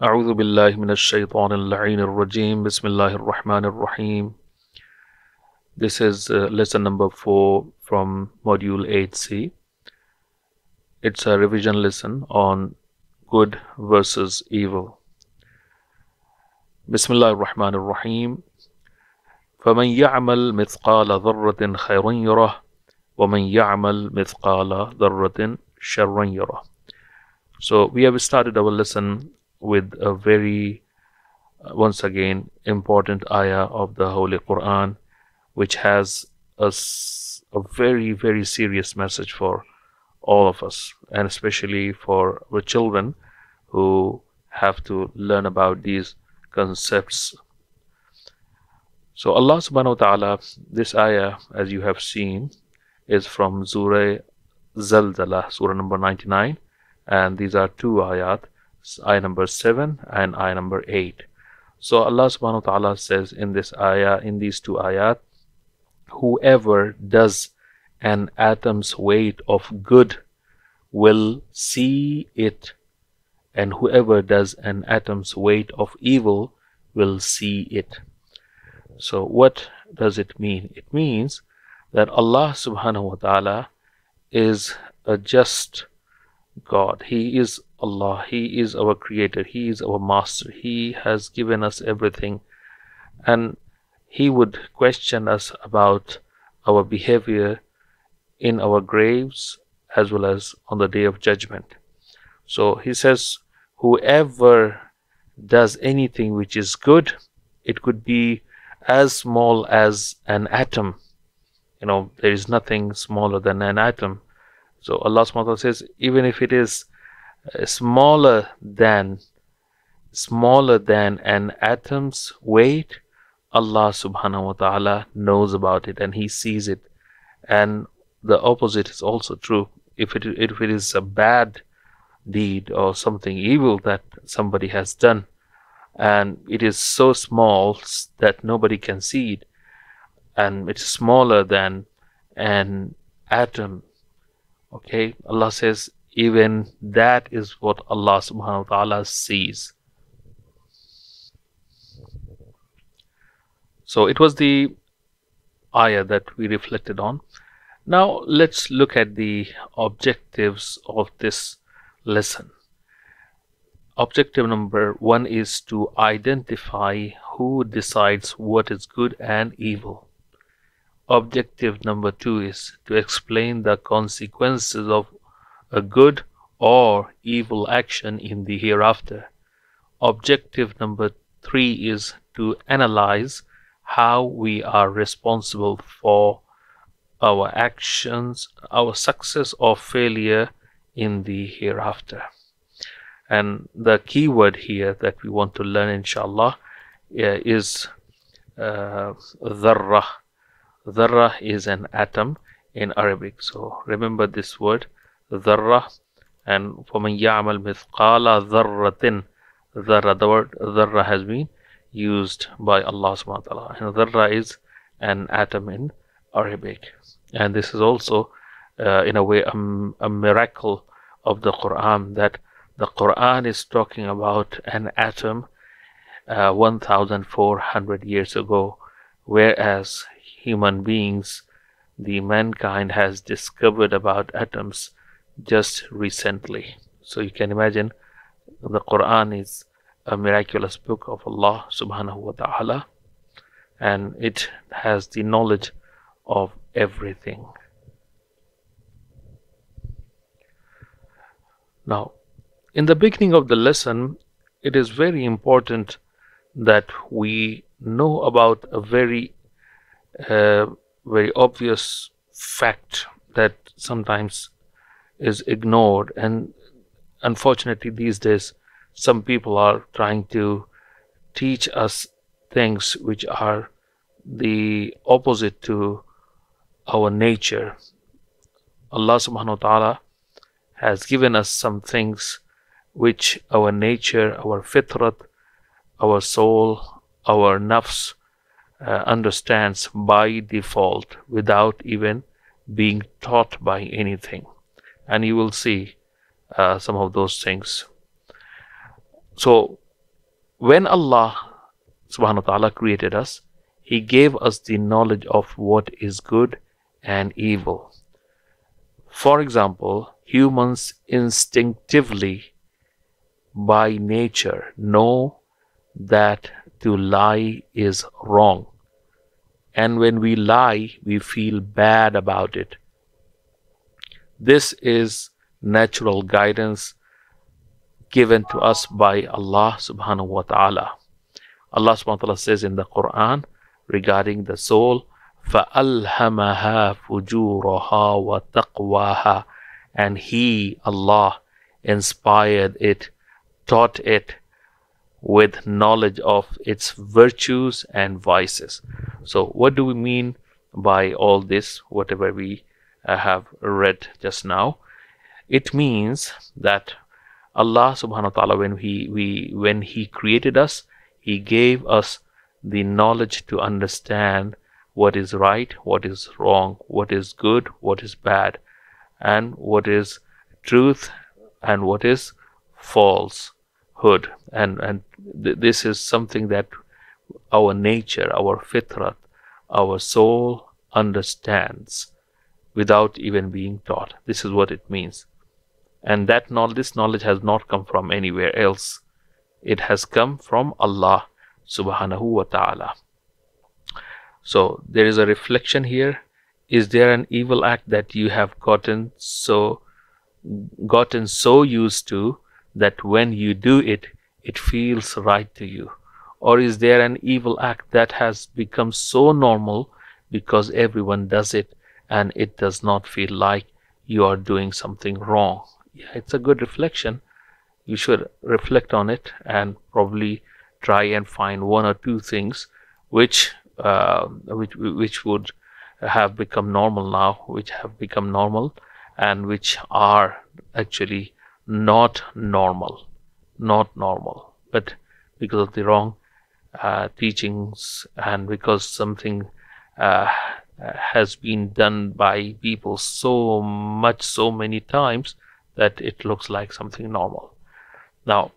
أعوذ بالله من الشيطان اللعين الرجيم بسم الله الرحمن الرحيم. This is lesson number 4 from module 8C. It's a revision lesson on good versus evil. بسم الله الرحمن الرحيم. فمن يعمل مثقال ذرة خيرا يره ومن يعمل مثقال ذرة شرا يره. So we have started our lesson with a very once again important ayah of the Holy Quran, which has a very serious message for all of us, and especially for our children who have to learn about these concepts. So Allah subhanahu wa ta'ala, this ayah, as you have seen, is from Surah Zalzala, Surah number 99, and these are two ayat, ayah number 7 and ayah number 8. So Allah subhanahu wa ta'ala says in this ayah, in these two ayat, whoever does an atom's weight of good will see it, and whoever does an atom's weight of evil will see it. So what does it mean? It means that Allah subhanahu wa ta'ala is a just God. He is Allah. He is our creator. He is our master. He has given us everything, and He would question us about our behavior in our graves as well as on the day of judgment. So He says, whoever does anything which is good, it could be as small as an atom. There is nothing smaller than an atom. So Allah subhanahu wa ta'ala says, even if it is smaller than an atom's weight, Allah subhanahu wa ta'ala knows about it and He sees it. And the opposite is also true. If it is a bad deed or something evil that somebody has done, and it is so small that nobody can see it, and it's smaller than an atom, okay, Allah says even that is what Allah subhanahu wa ta'ala sees. So it was the ayah that we reflected on. Now let's look at the objectives of this lesson. Objective number 1 is to identify who decides what is good and evil. Objective number 2 is to explain the consequences of a good or evil action in the hereafter. Objective number 3 is to analyze how we are responsible for our actions, our success or failure in the hereafter. And the key word here that we want to learn, inshallah, is dharra. Dharra is an atom in Arabic. So remember this word, dharra. And فَمَنْ يَعْمَلْ مِثْقَالَ ذَرَّةٍ, dharra, the word dharra has been used by Allah subhanahu wa ta'ala. And dharra is an atom in Arabic. And this is also, in a way, a miracle of the Quran, that the Quran is talking about an atom 1,400 years ago, whereas human beings, the mankind has discovered about atoms just recently. So you can imagine the Quran is a miraculous book of Allah subhanahu wa ta'ala, and it has the knowledge of everything. Now, in the beginning of the lesson, it is very important that we know about a very obvious fact that sometimes is ignored, and unfortunately these days some people are trying to teach us things which are the opposite to our nature. Allah subhanahu wa ta'ala has given us some things which our nature, our fitrat, our soul, our nafs understands by default without even being taught by anything. And you will see some of those things. So when Allah subhanahu wa ta'ala created us, He gave us the knowledge of what is good and evil. For example, humans instinctively by nature know that to lie is wrong. And when we lie, we feel bad about it. This is natural guidance given to us by Allah subhanahu wa ta'ala. Allah subhanahu wa ta'ala says in the Quran regarding the soul, فَأَلْهَمَهَا فُجُورَهَا وَتَقْوَاهَا, and He, Allah, inspired it, taught it with knowledge of its virtues and vices. So what do we mean by all this, whatever we have read just now? It means that Allah subhanahu wa ta'ala, when He created us, He gave us the knowledge to understand what is right, what is wrong, what is good, what is bad, and what is truth and what is falsehood. And this is something that our nature, our fitrat, our soul understands without even being taught. This is what it means. And that this knowledge has not come from anywhere else. It has come from Allah subhanahu wa ta'ala. So there is a reflection here. Is there an evil act that you have gotten so used to that when you do it, it feels right to you? Or is there an evil act that has become so normal because everyone does it and it does not feel like you are doing something wrong? Yeah, it's a good reflection. You should reflect on it and probably try and find one or two things which would have become normal now, which have become normal and which are actually not normal, but because of the wrong teachings and because something has been done by people so many times that it looks like something normal. Now,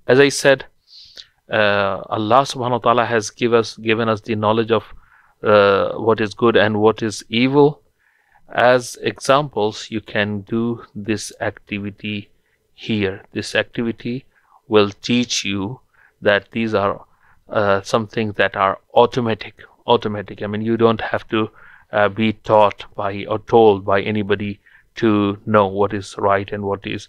as I said, Allah subhanahu wa ta'ala has given us the knowledge of what is good and what is evil. As examples, you can do this activity here. This activity will teach you that these are some things that are automatic. I mean, you don't have to be taught by or told by anybody to know what is right and what is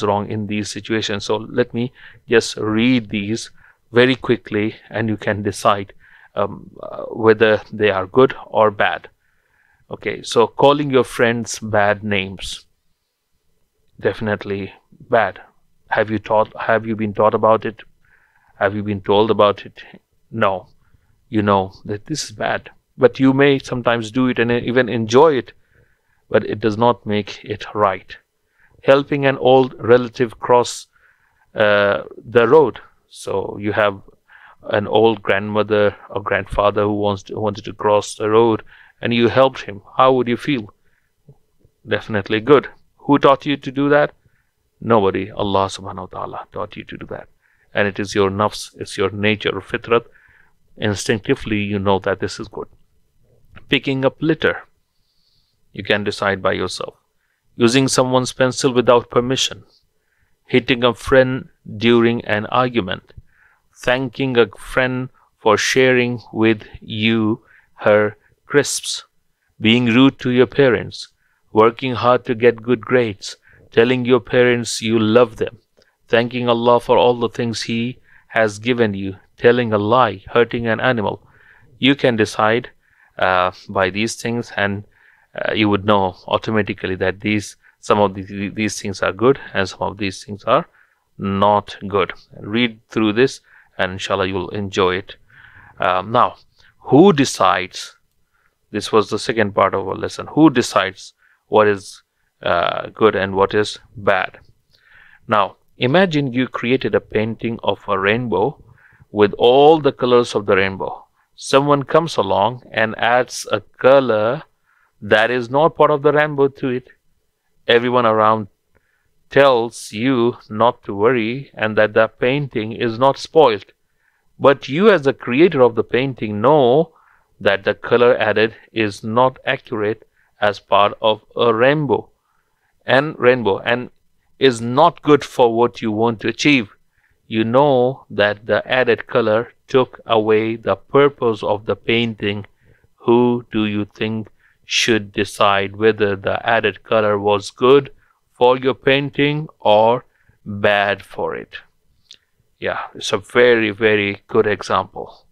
wrong in these situations. So let me just read these very quickly and you can decide whether they are good or bad. Okay, so calling your friends bad names, definitely bad. Have you been taught about it? Have you been told about it? No. You know that this is bad, but you may sometimes do it and even enjoy it, but it does not make it right. Helping an old relative cross the road. So you have an old grandmother or grandfather who wanted to cross the road and you helped him. How would you feel? Definitely good. Who taught you to do that? Nobody. Allah subhanahu wa ta'ala taught you to do that. And it is your nafs, it's your nature or fitrat. Instinctively you know that this is good. Picking up litter. You can decide by yourself. Using someone's pencil without permission. Hitting a friend during an argument. Thanking a friend for sharing with you her crisps. Being rude to your parents. Working hard to get good grades. Telling your parents you love them. Thanking Allah for all the things He has given you. Telling a lie. Hurting an animal. You can decide by these things and you would know automatically that some of these things are good and some of these things are not good. Read through this and inshallah you will enjoy it. Now, who decides? This was the second part of our lesson. Who decides what is good and what is bad? Now, imagine you created a painting of a rainbow with all the colors of the rainbow. Someone comes along and adds a color that is not part of the rainbow to it. Everyone around tells you not to worry and that the painting is not spoiled. But you as the creator of the painting know that the color added is not accurate as part of a rainbow and is not good for what you want to achieve. You know that the added color took away the purpose of the painting. Who do you think should decide whether the added color was good for your painting or bad for it? Yeah, it's a very, very good example.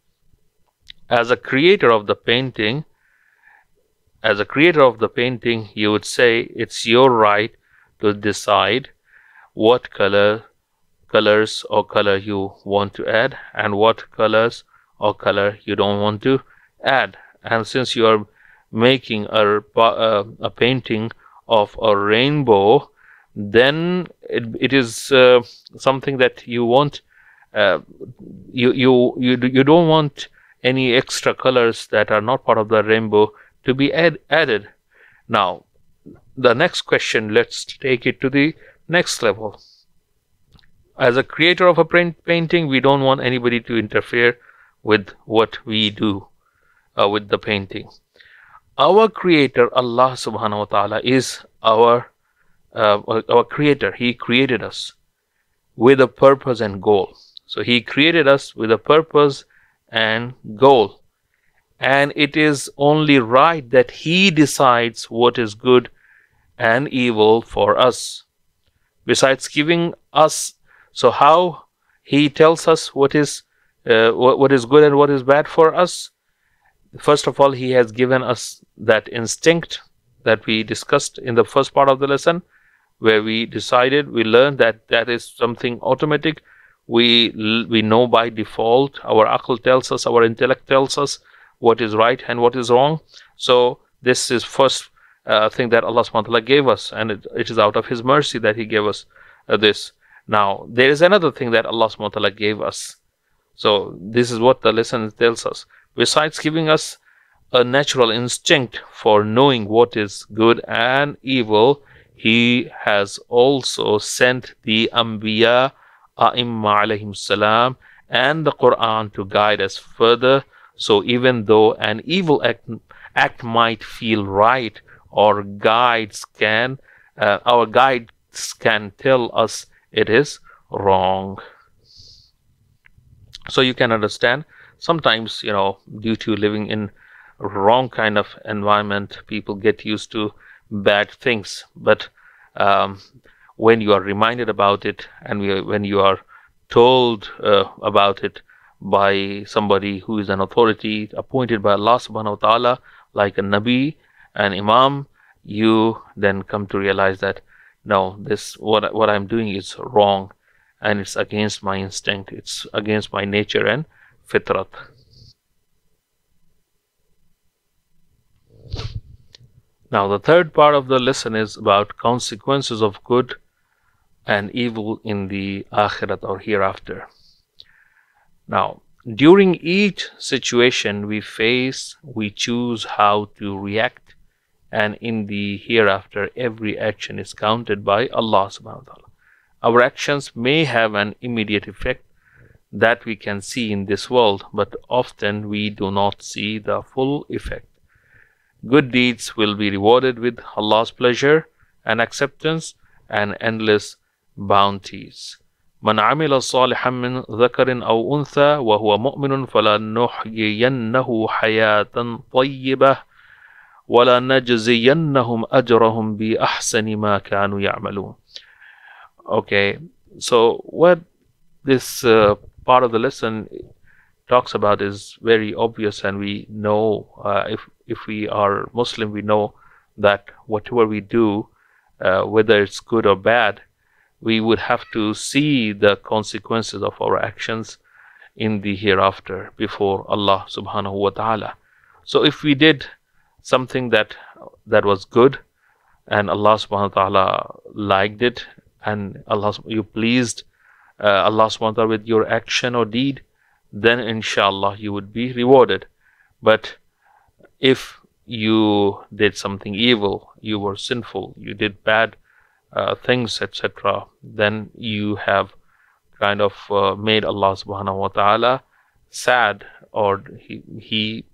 As a creator of the painting, you would say it's your right to decide what colors or color you want to add and what colors or color you don't want to add. And since you are making a painting of a rainbow, then it is something that you want. You don't want any extra colors that are not part of the rainbow to be added. Now, the next question, let's take it to the next level. As a creator of a painting, we don't want anybody to interfere with what we do with the painting. Our creator, Allah subhanahu wa ta'ala, is our creator. He created us with a purpose and goal. So he created us with a purpose and goal. And it is only right that he decides what is good and evil for us. Besides giving us, so how he tells us what is good and what is bad for us? First of all, he has given us that instinct that we discussed in the first part of the lesson, where we learned that that is something automatic. We know by default. Our aql tells us, our intellect tells us what is right and what is wrong. So this is first thing that Allah subhanahu wa ta'ala gave us, and it is out of his mercy that he gave us this. Now, there is another thing that Allah subhanahu wa ta'ala gave us. So this is what the lesson tells us. Besides giving us a natural instinct for knowing what is good and evil, he has also sent the Anbiya, A'imma alayhim salam, and the Quran to guide us further. So even though an evil act might feel right, our guides can tell us it is wrong. So you can understand, sometimes, due to living in wrong kind of environment, people get used to bad things. But when you are reminded about it, and when you are told about it by somebody who is an authority appointed by Allah subhanahu wa ta'ala, like a Nabi, an Imam, you then come to realize that no, this what I'm doing is wrong, and it's against my instinct, it's against my nature and fitrat. Now, the third part of the lesson is about consequences of good and evil in the akhirat or hereafter. Now, during each situation we face, we choose how to react, and in the hereafter, every action is counted by Allah subhanahu wa ta'ala. Our actions may have an immediate effect that we can see in this world, but often we do not see the full effect. Good deeds will be rewarded with Allah's pleasure and acceptance and endless bounties. من عمل صالحا من ذكر أو أنثى وهو مؤمن فلنحيينه حياة طيبة وَلَنَجْزِيَنَّهُمْ أَجْرَهُمْ بِأَحْسَنِ مَا كَانُوا يَعْمَلُونَ. Okay, so what this part of the lesson talks about is very obvious, and we know, if we are Muslim, we know that whatever we do, whether it's good or bad, we would have to see the consequences of our actions in the hereafter before Allah subhanahu wa ta'ala. So if we did something that was good and Allah subhanahu wa ta'ala liked it, and you pleased Allah subhanahu wa ta'ala with your action or deed, then inshallah you would be rewarded. But if you did something evil, you were sinful, you did bad things, etc., then you have kind of made Allah subhanahu wa ta'ala sad, or he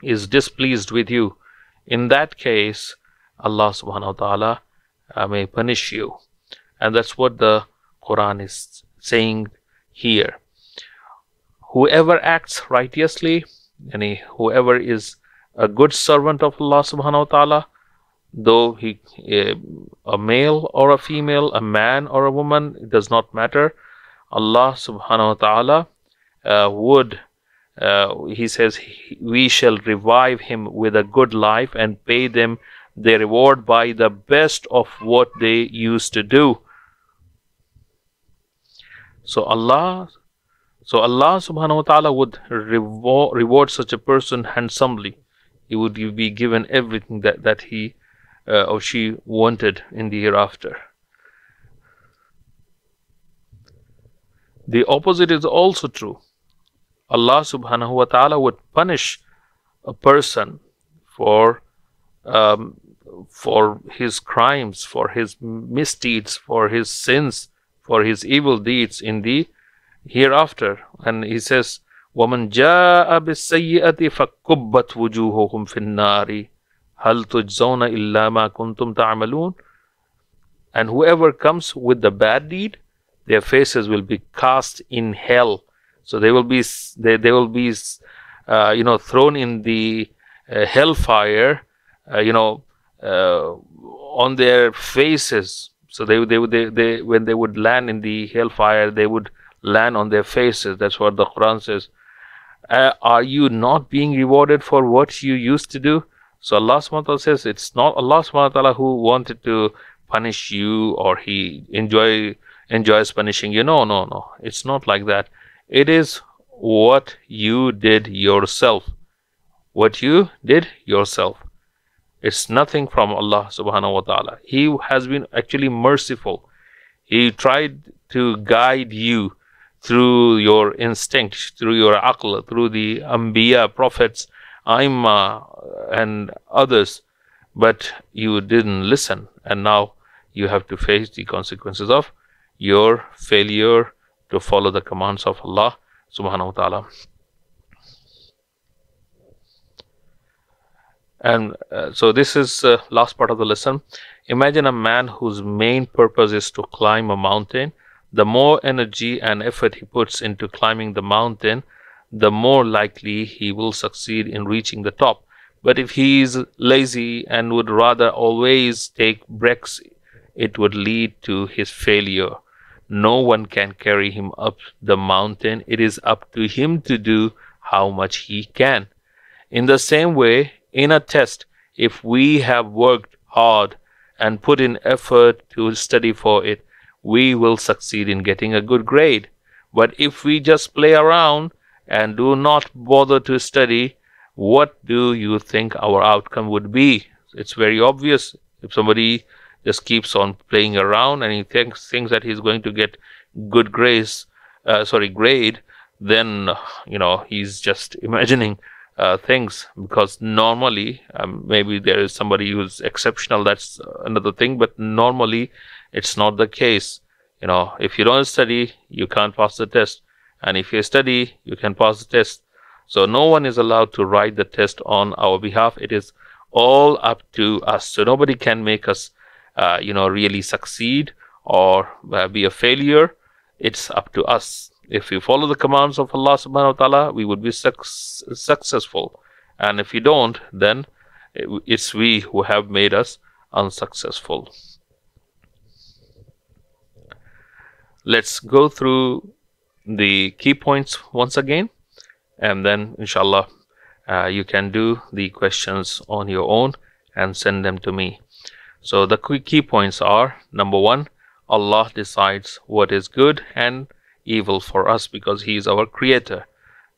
is displeased with you. In that case, Allah subhanahu wa ta'ala may punish you. And that's what the Quran is saying here. Whoever acts righteously, and whoever is a good servant of Allah subhanahu wa ta'ala, though he a male or a female, a man or a woman, it does not matter, Allah subhanahu wa ta'ala would he says, we shall revive him with a good life and pay them their reward by the best of what they used to do. So Allah subhanahu wa ta'ala would reward such a person handsomely. He would be given everything that he or she wanted in the hereafter. The opposite is also true. Allah subhanahu wa ta'ala would punish a person for his crimes, for his misdeeds, for his sins, for his evil deeds in the hereafter. And he says, وَمَنْ جَاءَ بِالسَّيِّئَةِ فَكُبَّتْ وُجُوهُهُمْ فِي النَّارِ هَلْ تُجْزَوْنَ إِلَّا مَا كُنْتُمْ تَعْمَلُونَ. And whoever comes with the bad deed, their faces will be cast in hell. So they will be thrown in the hellfire, on their faces. So they when they would land in the hellfire, they would land on their faces. That's what the Quran says. Are you not being rewarded for what you used to do? So Allah subhanahu wa ta'ala says, it's not Allah subhanahu wa ta'ala who wanted to punish you, or he enjoys punishing you. No. It's not like that. It is what you did yourself. What you did yourself. It's nothing from Allah subhanahu wa ta'ala. He has been actually merciful. He tried to guide you through your instinct, through your aql, through the Anbiya, prophets, and others. But you didn't listen. And now you have to face the consequences of your failure to follow the commands of Allah subhanahu wa ta'ala. And so this is last part of the lesson. Imagine a man whose main purpose is to climb a mountain. The more energy and effort he puts into climbing the mountain, the more likely he will succeed in reaching the top. But if he is lazy and would rather always take breaks, it would lead to his failure. No one can carry him up the mountain. It is up to him to do how much he can. In the same way, in a test, if we have worked hard and put in effort to study for it, we will succeed in getting a good grade. But if we just play around and do not bother to study, what do you think our outcome would be? It's very obvious. If somebody just keeps on playing around and he thinks that he's going to get good grade, then he's just imagining things, because normally maybe there is somebody who's exceptional, that's another thing, but normally it's not the case. If you don't study, you can't pass the test, and if you study, you can pass the test. So no one is allowed to write the test on our behalf. It is all up to us. So nobody can make us really succeed or be a failure. It's up to us. If we follow the commands of Allah subhanahu wa ta'ala, we would be successful. And if we don't, then it's we who have made us unsuccessful. Let's go through the key points once again, and then inshallah you can do the questions on your own and send them to me. So the key points are: number one, Allah decides what is good and evil for us because He is our creator.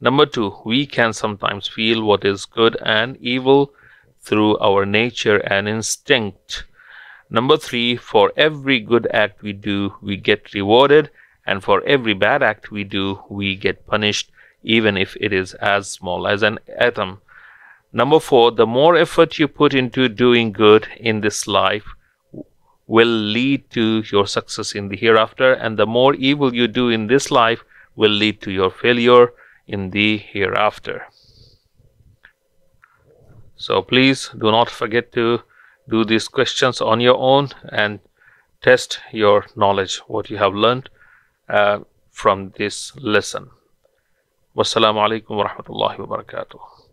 Number two, we can sometimes feel what is good and evil through our nature and instinct. Number three, for every good act we do, we get rewarded, and for every bad act we do, we get punished, even if it is as small as an atom. Number four, the more effort you put into doing good in this life, will lead to your success in the hereafter, and the more evil you do in this life will lead to your failure in the hereafter. So please do not forget to do these questions on your own and test your knowledge, what you have learned from this lesson. Wassalamu alaikum wa rahmatullahi wa barakatuh.